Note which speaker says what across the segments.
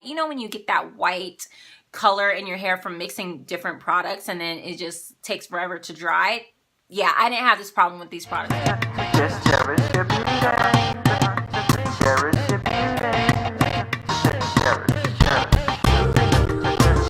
Speaker 1: You know when you get that white color in your hair from mixing different products and then it just takes forever to dry? Yeah, I didn't have this problem with these products.
Speaker 2: Just cherish your beauty. Cherish your beauty.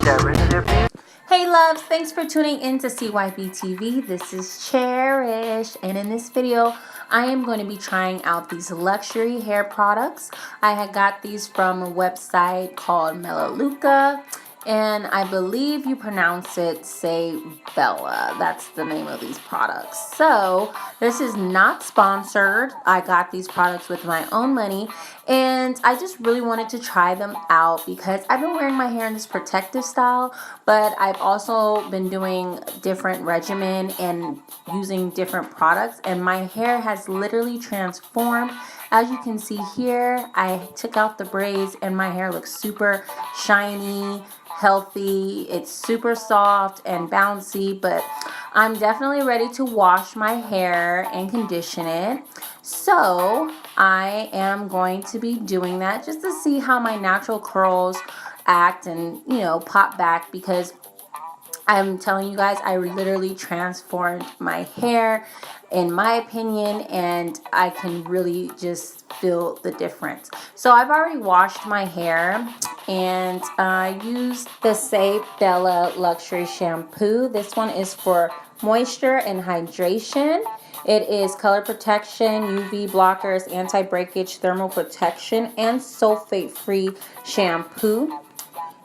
Speaker 2: Cherish your beauty.
Speaker 1: Hey loves, thanks for tuning in to CYB TV. This is Cherish, and in this video I am going to be trying out these luxury hair products. I had got these from a website called Melaleuca, and I believe you pronounce it Say Bella. That's the name of these products. So this is not sponsored. I got these products with my own money, and I just really wanted to try them out because I've been wearing my hair in this protective style, but I've also been doing different regimen and using different products, and my hair has literally transformed. As you can see here, I took out the braids and my hair looks super shiny, healthy. It's super soft and bouncy, but I'm definitely ready to wash my hair and condition it. So I am going to be doing that just to see how my natural curls act and, you know, pop back, because I'm telling you guys, I literally transformed my hair, in my opinion, and I can really just feel the difference. So I've already washed my hair, and I used the Say Bella Luxury Shampoo. This one is for moisture and hydration. It is color protection, UV blockers, anti-breakage, thermal protection, and sulfate-free shampoo.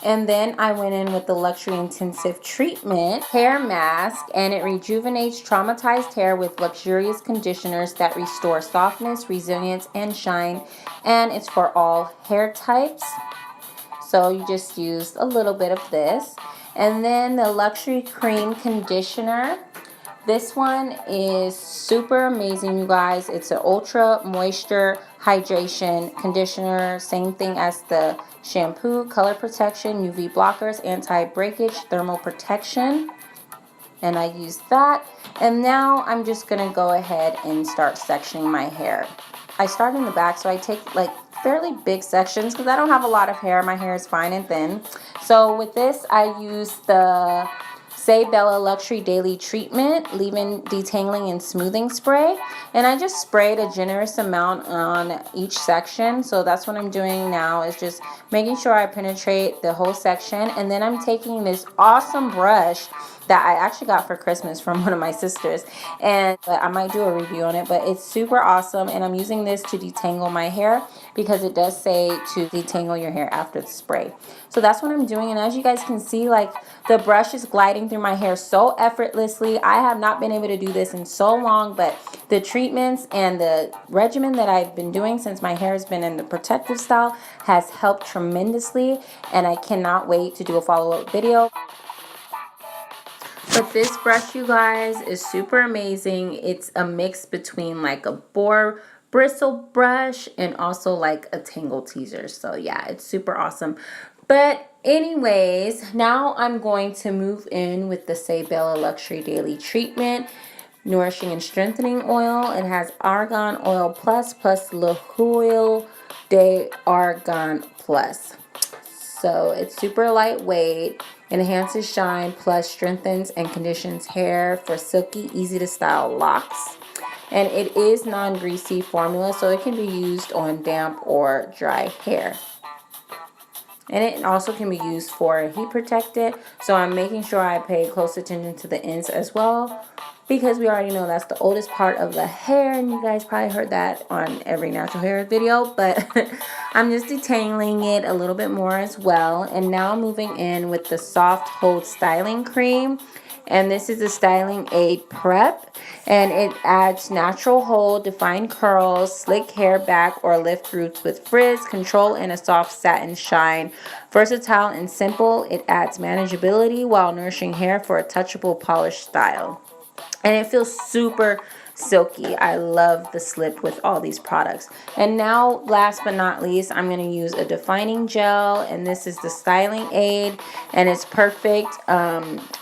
Speaker 1: And then I went in with the Luxury Intensive Treatment Hair Mask, and it rejuvenates traumatized hair with luxurious conditioners that restore softness, resilience, and shine. And it's for all hair types. So you just used a little bit of this. And then the Luxury Cream Conditioner. This one is super amazing, you guys. It's an ultra moisture hydration conditioner, same thing as the shampoo, color protection, UV blockers, anti-breakage, thermal protection, and I use that. And now I'm just gonna go ahead and start sectioning my hair. I start in the back, so I take like fairly big sections because I don't have a lot of hair. My hair is fine and thin. So with this, I use the Say Bella Luxury Daily Treatment Leave-In Detangling and Smoothing Spray, and I just sprayed a generous amount on each section. So that's what I'm doing now, is just making sure I penetrate the whole section. And then I'm taking this awesome brush that I actually got for Christmas from one of my sisters, and I might do a review on it, but it's super awesome. And I'm using this to detangle my hair because it does say to detangle your hair after the spray. So that's what I'm doing, and as you guys can see, like, the brush is gliding through my hair so effortlessly. I have not been able to do this in so long, but the treatments and the regimen that I've been doing since my hair has been in the protective style has helped tremendously, and I cannot wait to do a follow-up video. But this brush, you guys, is super amazing. It's a mix between like a boar bristle brush and also like a tangle teaser. So yeah, it's super awesome. But anyways, now I'm going to move in with the Say Bella Luxury Daily Treatment Nourishing and Strengthening Oil. It has Argan Oil Plus L'Huile d'Argan Plus. So it's super lightweight, enhances shine, plus strengthens and conditions hair for silky, easy to style locks. And it is non-greasy formula, so it can be used on damp or dry hair. And it also can be used for heat protected, so I'm making sure I pay close attention to the ends as well, because we already know that's the oldest part of the hair, and you guys probably heard that on every natural hair video, but I'm just detangling it a little bit more as well. And now moving in with the Soft Hold Styling Cream, and this is a styling aid prep, and it adds natural hold, defined curls, slick hair back or lift roots with frizz, control, and a soft satin shine. Versatile and simple, it adds manageability while nourishing hair for a touchable, polished style. And it feels super silky. I love the slip with all these products. And now, last but not least, I'm going to use a defining gel, and this is the styling aid, and it's perfect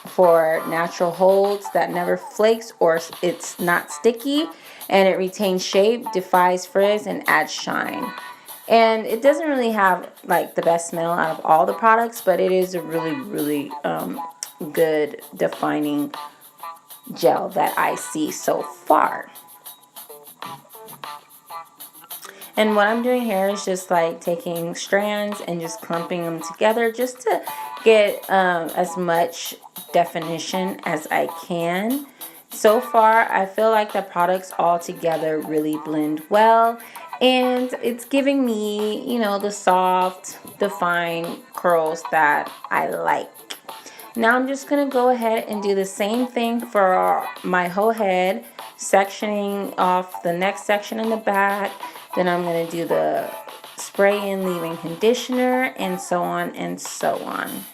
Speaker 1: for natural holds that never flakes or it's not sticky, and it retains shape, defies frizz, and adds shine. And it doesn't really have like the best smell out of all the products, but it is a really good defining gel that I see so far. And what I'm doing here is just like taking strands and just clumping them together just to get as much definition as I can. So far, I feel like the products all together really blend well, and it's giving me, you know, the soft, defined curls that I like. Now I'm just going to go ahead and do the same thing for my whole head, sectioning off the next section in the back. Then I'm going to do the spray in leave-in conditioner, and so on and so on.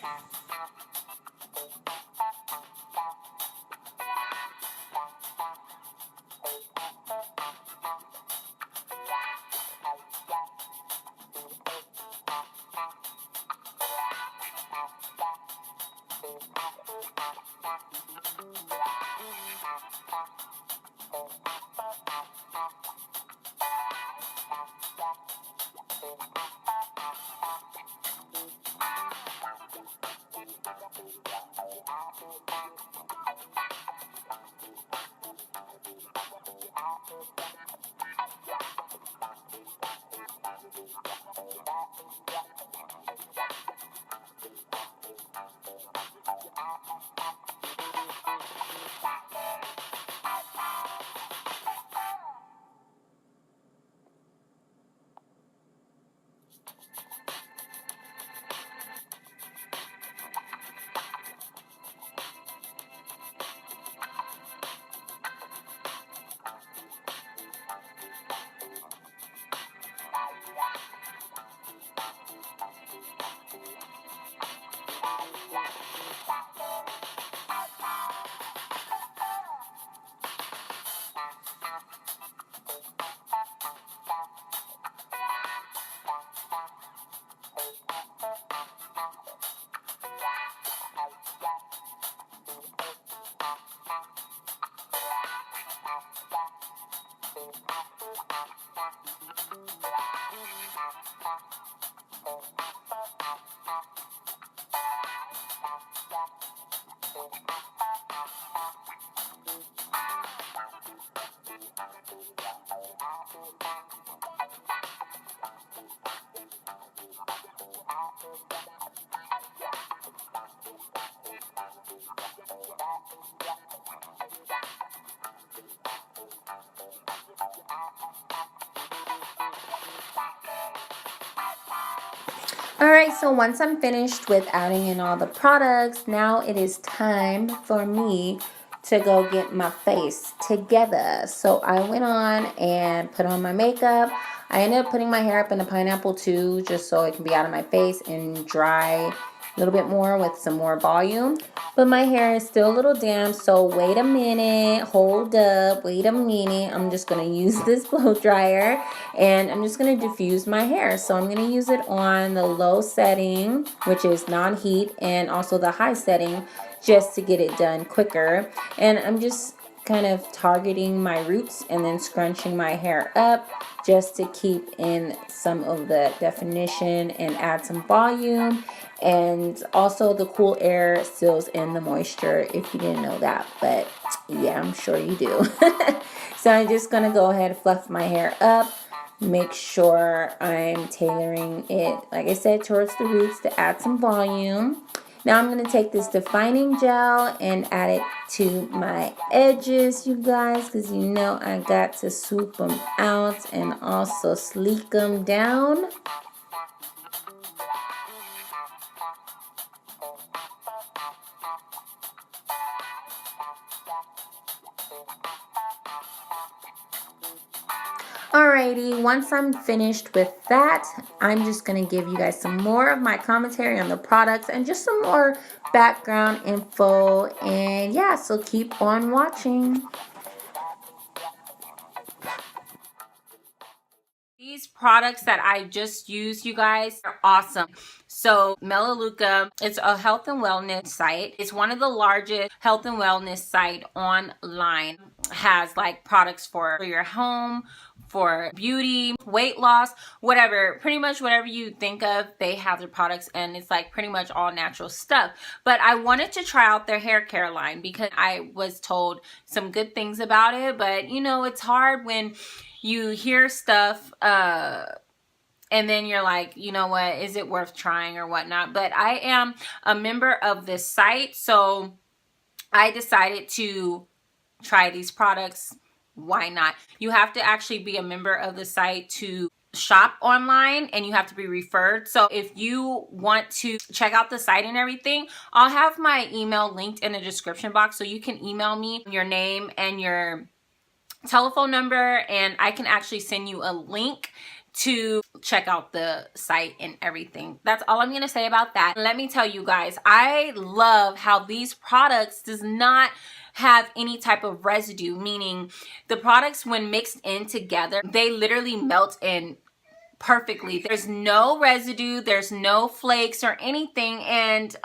Speaker 1: Alright, so once I'm finished with adding in all the products, now it is time for me to go get my face together. So I went on and put on my makeup. I ended up putting my hair up in a pineapple too, just so it can be out of my face and dry a little bit more with some more volume. But my hair is still a little damp, so wait a minute, hold up, wait a minute. I'm just going to use this blow dryer and I'm just going to diffuse my hair. So I'm going to use it on the low setting, which is non-heat, and also the high setting, just to get it done quicker. And I'm just kind of targeting my roots and then scrunching my hair up just to keep in some of the definition and add some volume. And also the cool air seals in the moisture, if you didn't know that, but yeah, I'm sure you do. So I'm just gonna go ahead and fluff my hair up, make sure I'm tailoring it, like I said, towards the roots to add some volume. Now I'm going to take this defining gel and add it to my edges, you guys, because you know I got to swoop them out and also sleek them down. Alrighty, once I'm finished with that, I'm just going to give you guys some more of my commentary on the products and just some more background info. And yeah, so keep on watching. These products that I just used, you guys, are awesome. So Melaleuca, it's a health and wellness site. It's one of the largest health and wellness site online. Has like products for your home, for beauty, weight loss, whatever, pretty much whatever you think of, they have their products, and it's like pretty much all natural stuff. But I wanted to try out their hair care line because I was told some good things about it, but you know, it's hard when you hear stuff and then you're like, you know what, is it worth trying or whatnot? But I am a member of this site, so I decided to try these products. Why not? You have to actually be a member of the site to shop online, and you have to be referred. So if you want to check out the site and everything, I'll have my email linked in the description box, so you can email me your name and your telephone number, and I can actually send you a link to check out the site and everything. That's all I'm gonna say about that. Let me tell you guys, I love how these products does not have any type of residue, meaning the products, when mixed in together, they literally melt in perfectly. There's no residue, there's no flakes or anything. And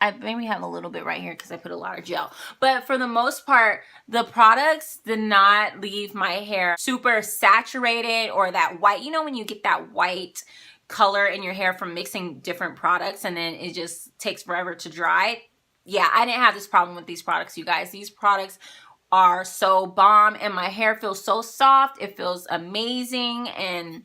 Speaker 1: I maybe have a little bit right here because I put a lot of gel, but for the most part, the products did not leave my hair super saturated or that white. You know, when you get that white color in your hair from mixing different products and then it just takes forever to dry. Yeah, I didn't have this problem with these products, you guys. These products are so bomb, and my hair feels so soft. It feels amazing and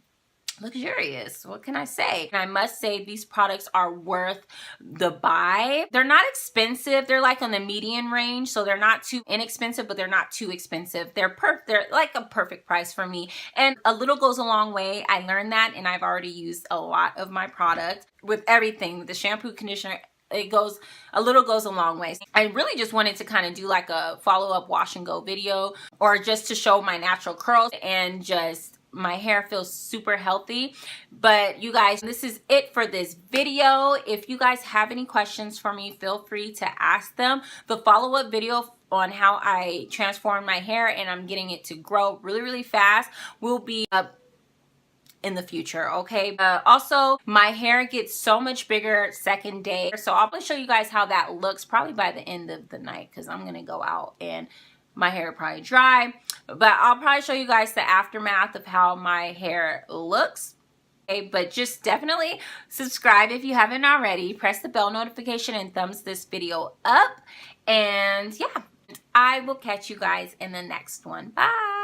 Speaker 1: luxurious. What can I say? And I must say, these products are worth the buy. They're not expensive. They're like on the median range, so they're not too inexpensive, but they're not too expensive. They're like a perfect price for me, and a little goes a long way. I learned that, and I've already used a lot of my product with everything, the shampoo, conditioner. A little goes a long way. I really just wanted to kind of do like a follow-up wash and go video, or just to show my natural curls, and just my hair feels super healthy. But you guys, this is it for this video. If you guys have any questions for me, feel free to ask them. The follow-up video on how I transform my hair and I'm getting it to grow really fast will be up in the future, okay? Also, my hair gets so much bigger second day, so I'll show you guys how that looks probably by the end of the night, because I'm gonna go out and my hair will probably dry, but I'll probably show you guys the aftermath of how my hair looks. Okay, but just definitely subscribe if you haven't already. Press the bell notification and thumbs this video up, and yeah, I will catch you guys in the next one. Bye.